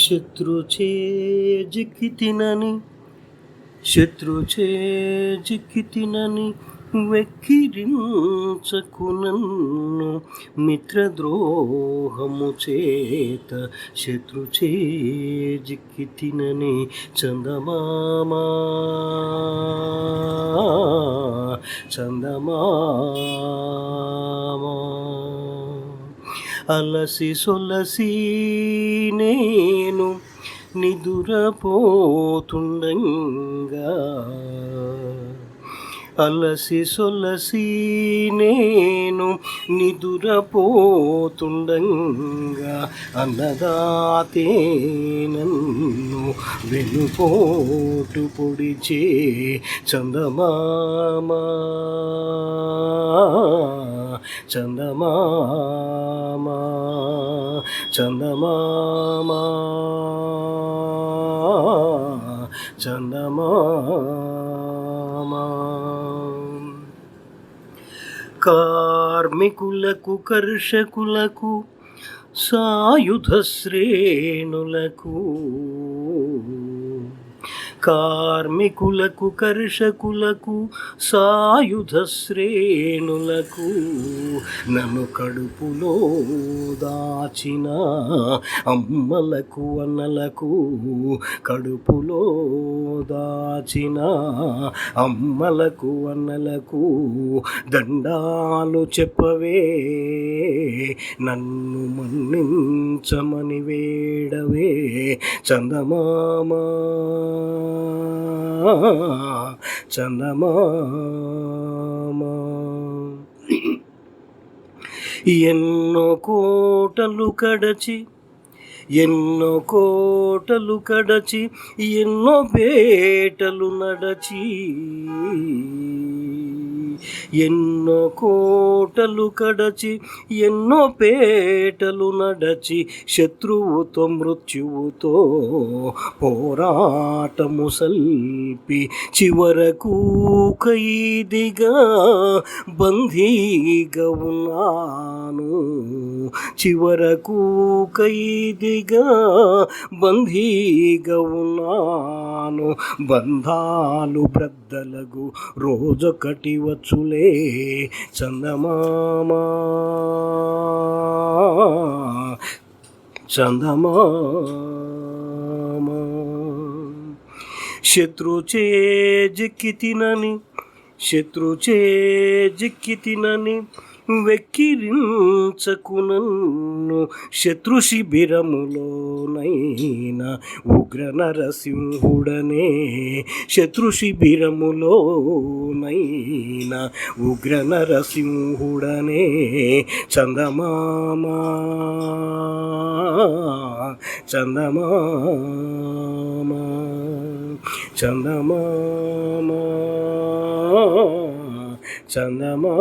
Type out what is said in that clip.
శత్రుచే జిక్కితినని శత్రుచే జిక్కితినని వెక్కిరించకు నన్ను మిత్రద్రోహము చేత శత్రుచే జిక్కితినని చందమామా చందమామా అలసి సొలసి నేను నిదురపోతుండంగా అలసి సొలసి నేను నిదురపోతుండంగా అన్నదాతే నన్ను వెనుపోటు పొడిచే చందమామా చందమామా చందమామా చందమామా కార్మికులకు కర్షకులకు సాయుధ శ్రేణులకు కార్మికులకు కర్షకులకు సాయుధ శ్రేణులకు నన్ను కడుపులో దాచిన అమ్మలకు అన్నలకు కడుపులో దాచిన అమ్మలకు అన్నలకు దండాలు చెప్పవే నన్ను మన్నించమని వేడవే చందమామా చందమామా ఎన్నో కోటలు కడచి ఎన్నో కోటలు కడచి ఎన్నో పేటలు నడచి ఎన్నో కోటలు కడచి ఎన్నో పేటలు నడచి శత్రువుతో మృత్యువుతో పోరాటము సల్పి చివరకు ఖైదీగా బందీగా ఉన్నాను చివరకు ఖైదీగా బందీగా ఉన్నాను బంధాలు బ్రద్దలగు రోజొకటి వచ్చులే చందమామా చందమామా శత్రుచే జిక్కితినని శత్రుచే జిక్కితినని వెక్కిరించకు నన్ను శత్రు శిబిరములోనైనా ఉగ్ర నరసింహుడనే శత్రు శిబిరములోనైనా ఉగ్ర నరసింహుడనే చందమామా చందమామా చందమామా చందమామా